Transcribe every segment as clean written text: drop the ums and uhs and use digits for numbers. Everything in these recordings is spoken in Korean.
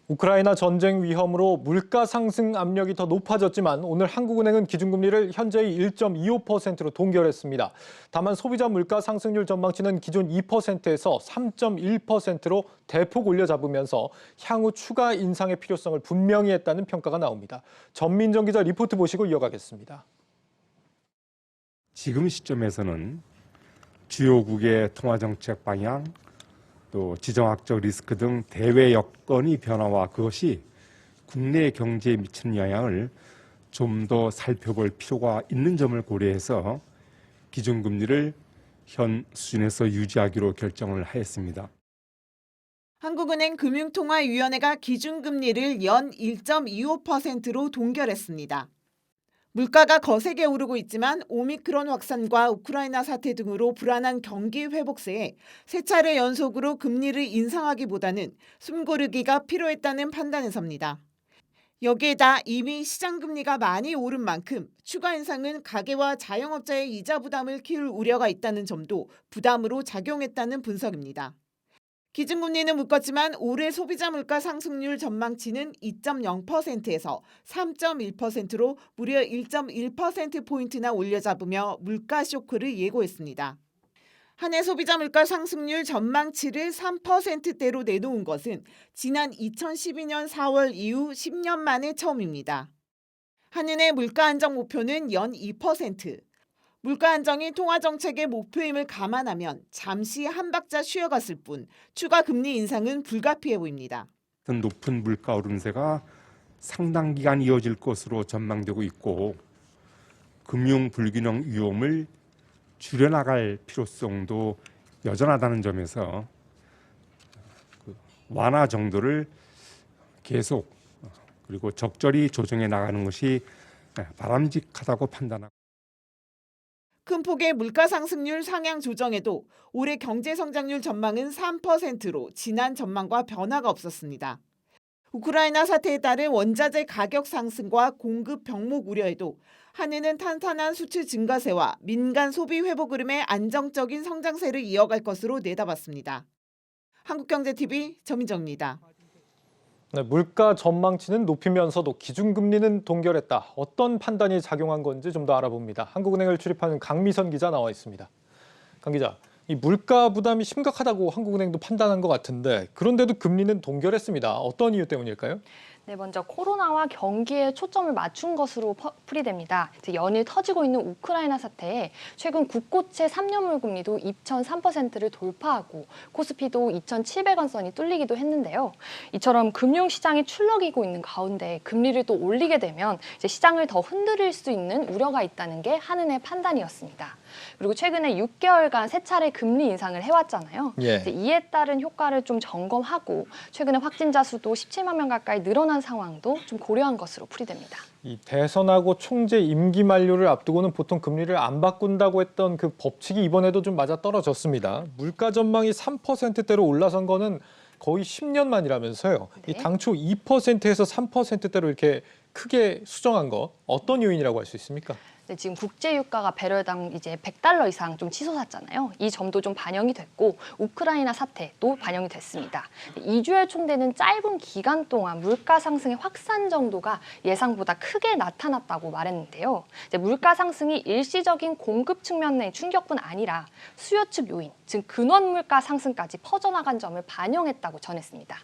우크라이나 전쟁 위험으로 물가 상승 압력이 더 높아졌지만 오늘 한국은행은 기준금리를 현재의 1.25%로 동결했습니다. 다만 소비자 물가 상승률 전망치는 기존 2%에서 3.1%로 대폭 올려잡으면서 향후 추가 인상의 필요성을 분명히 했다는 평가가 나옵니다. 전민정 기자 리포트 보시고 이어가겠습니다. 지금 시점에서는 주요국의 통화정책 방향, 또 지정학적 리스크 등 대외 여건의 변화와 그것이 국내 경제에 미치는 영향을 좀 더 살펴볼 필요가 있는 점을 고려해서 기준금리를 현 수준에서 유지하기로 결정을 하였습니다. 한국은행 금융통화위원회가 기준금리를 연 1.25%로 동결했습니다. 물가가 거세게 오르고 있지만 오미크론 확산과 우크라이나 사태 등으로 불안한 경기 회복세에 세 차례 연속으로 금리를 인상하기보다는 숨고르기가 필요했다는 판단에서입니다. 여기에다 이미 시장금리가 많이 오른 만큼 추가 인상은 가계와 자영업자의 이자 부담을 키울 우려가 있다는 점도 부담으로 작용했다는 분석입니다. 기준금리는 묶었지만 올해 소비자 물가 상승률 전망치는 2.0%에서 3.1%로 무려 1.1%포인트나 올려잡으며 물가 쇼크를 예고했습니다. 한 해 소비자 물가 상승률 전망치를 3%대로 내놓은 것은 지난 2012년 4월 이후 10년 만에 처음입니다. 한은의 물가 안정 목표는 연 2%. 물가 안정이 통화정책의 목표임을 감안하면 잠시 한 박자 쉬어갔을 뿐 추가 금리 인상은 불가피해 보입니다. 높은 물가 오름세가 상당 기간 이어질 것으로 전망되고 있고 금융 불균형 위험을 줄여나갈 필요성도 여전하다는 점에서 완화 정도를 계속 그리고 적절히 조정해 나가는 것이 바람직하다고 판단합니다. 큰 폭의 물가 상승률 상향 조정에도 올해 경제 성장률 전망은 3%로 지난 전망과 변화가 없었습니다. 우크라이나 사태에 따른 원자재 가격 상승과 공급 병목 우려에도 한은은 탄탄한 수출 증가세와 민간 소비 회복 흐름의 안정적인 성장세를 이어갈 것으로 내다봤습니다. 한국경제TV 전민정입니다. 네, 물가 전망치는 높이면서도 기준금리는 동결했다. 어떤 판단이 작용한 건지 좀 더 알아봅니다. 한국은행을 출입하는 강미선 기자 나와 있습니다. 강 기자, 이 물가 부담이 심각하다고 한국은행도 판단한 것 같은데 그런데도 금리는 동결했습니다. 어떤 이유 때문일까요? 네, 먼저 코로나와 경기에 초점을 맞춘 것으로 풀이됩니다. 이제 연일 터지고 있는 우크라이나 사태에 최근 국고채 3년물 금리도 2.3%를 돌파하고 코스피도 2,700원 선이 뚫리기도 했는데요. 이처럼 금융시장이 출렁이고 있는 가운데 금리를 또 올리게 되면 이제 시장을 더 흔들릴 수 있는 우려가 있다는 게 한은의 판단이었습니다. 그리고 최근에 6개월간 세 차례 금리 인상을 해왔잖아요. 예. 이제 이에 따른 효과를 좀 점검하고 최근에 확진자 수도 17만 명 가까이 늘어난 상황도 좀 고려한 것으로 풀이됩니다. 이 대선하고 총재 임기 만료를 앞두고는 보통 금리를 안 바꾼다고 했던 그 법칙이 이번에도 좀 맞아 떨어졌습니다. 물가 전망이 3%대로 올라선 거는 거의 10년 만이라면서요. 네. 이 당초 2%에서 3%대로 이렇게 크게 수정한 거 어떤 요인이라고 할 수 있습니까? 네, 지금 국제 유가가 배럴당 이제 $100 이상 좀 치솟았잖아요. 이 점도 좀 반영이 됐고 우크라이나 사태도 반영이 됐습니다. 2주의 총대는 짧은 기간 동안 물가 상승의 확산 정도가 예상보다 크게 나타났다고 말했는데요. 이제 물가 상승이 일시적인 공급 측면의 충격뿐 아니라 수요 측 요인, 즉 근원 물가 상승까지 퍼져나간 점을 반영했다고 전했습니다.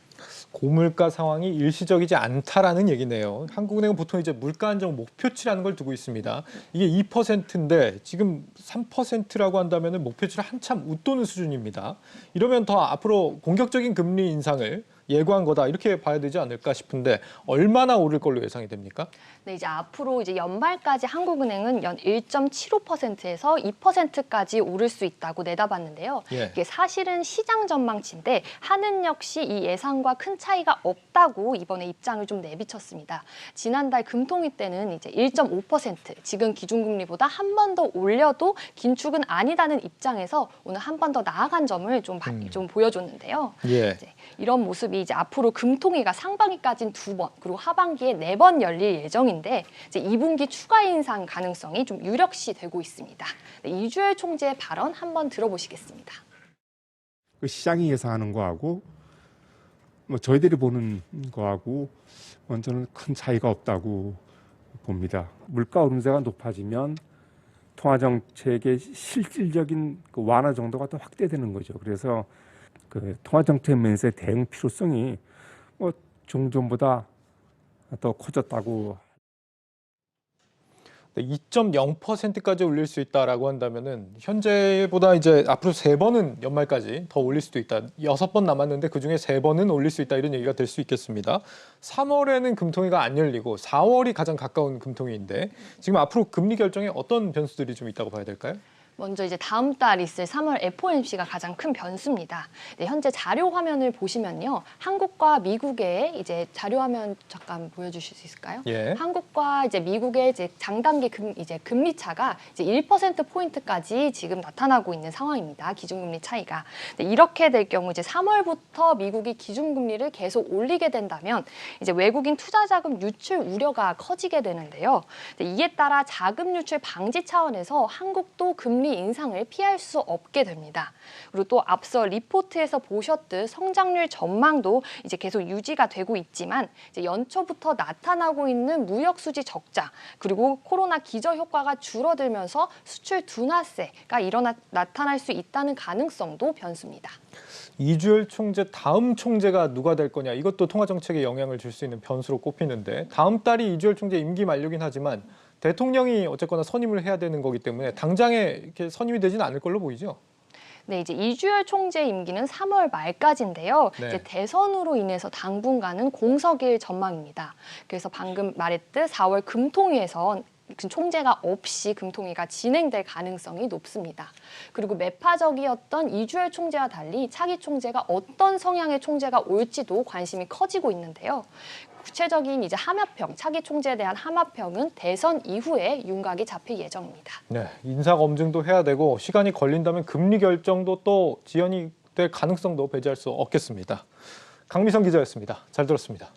고물가 상황이 일시적이지 않다라는 얘기네요. 한국은행은 보통 이제 물가 안정 목표치라는 걸 두고 있습니다. 이게 2%인데 지금 3%라고 한다면 목표치를 한참 웃도는 수준입니다. 이러면 더 앞으로 공격적인 금리 인상을 예고한 거다 이렇게 봐야 되지 않을까 싶은데 얼마나 오를 걸로 예상이 됩니까? 네, 이제 앞으로 이제 연말까지 한국은행은 연 1.75%에서 2%까지 오를 수 있다고 내다봤는데요. 예. 이게 사실은 시장 전망치인데 한은 역시 이 예상과 큰 차이가 없다고 이번에 입장을 좀 내비쳤습니다. 지난달 금통위 때는 이제 1.5%, 지금 기준금리보다 한 번 더 올려도 긴축은 아니다는 입장에서 오늘 한 번 더 나아간 점을 좀 보여줬는데요. 예. 이제 이런 모습이 이제 앞으로 금통위가 상반기까지는 2번, 그리고 하반기에 4번 열릴 예정인데 이제 2분기 추가 인상 가능성이 좀 유력시 되고 있습니다. 네, 이주열 총재의 발언 한번 들어보시겠습니다. 그 시장이 예상하는 거하고 뭐 저희들이 보는 거하고 저는 큰 차이가 없다고 봅니다. 물가 오름세가 높아지면 통화 정책의 실질적인 그 완화 정도가 더 확대되는 거죠. 그래서 그 통화 정책 면에서의 대응 필요성이 뭐 종전보다 더 커졌다고. 2.0%까지 올릴 수 있다라고 한다면은 현재보다 이제 앞으로 3번은 연말까지 더 올릴 수도 있다. 6번 남았는데 그중에 3번은 올릴 수 있다 이런 얘기가 될 수 있겠습니다. 3월에는 금통위가 안 열리고 4월이 가장 가까운 금통위인데 지금 앞으로 금리 결정에 어떤 변수들이 좀 있다고 봐야 될까요? 먼저 이제 다음 달 있을 3월 FOMC가 가장 큰 변수입니다. 네, 현재 자료 화면을 보시면요, 한국과 미국의 이제 자료 화면 잠깐 보여주실 수 있을까요? 예. 한국과 이제 미국의 이제 장단기 금리 차가 이제 1% 포인트까지 지금 나타나고 있는 상황입니다. 기준금리 차이가. 네, 이렇게 될 경우 이제 3월부터 미국이 기준금리를 계속 올리게 된다면 이제 외국인 투자자금 유출 우려가 커지게 되는데요. 네, 이에 따라 자금 유출 방지 차원에서 한국도 금리 인상을 피할 수 없게 됩니다. 그리고 또 앞서 리포트에서 보셨듯 성장률 전망도 이제 계속 유지가 되고 있지만 이제 연초부터 나타나고 있는 무역 수지 적자 그리고 코로나 기저 효과가 줄어들면서 수출 둔화세가 나타날 수 있다는 가능성도 변수입니다. 이주열 총재 다음 총재가 누가 될 거냐 이것도 통화 정책에 영향을 줄 수 있는 변수로 꼽히는데 다음 달이 이주열 총재 임기 만료긴 하지만 대통령이 어쨌거나 선임을 해야 되는 거기 때문에 당장에 이렇게 선임이 되지는 않을 걸로 보이죠. 네, 이제 이주열 총재 임기는 3월 말까지인데요. 네. 이제 대선으로 인해서 당분간은 공석일 전망입니다. 그래서 방금 말했듯 4월 금통위에서 총재가 없이 금통위가 진행될 가능성이 높습니다. 그리고 매파적이었던 이주열 총재와 달리 차기 총재가 어떤 성향의 총재가 올지도 관심이 커지고 있는데요. 구체적인 이제 함합평, 차기 총재에 대한 함합평은 대선 이후에 윤곽이 잡힐 예정입니다. 네, 인사 검증도 해야 되고 시간이 걸린다면 금리 결정도 또 지연이 될 가능성도 배제할 수 없겠습니다. 강미성 기자였습니다. 잘 들었습니다.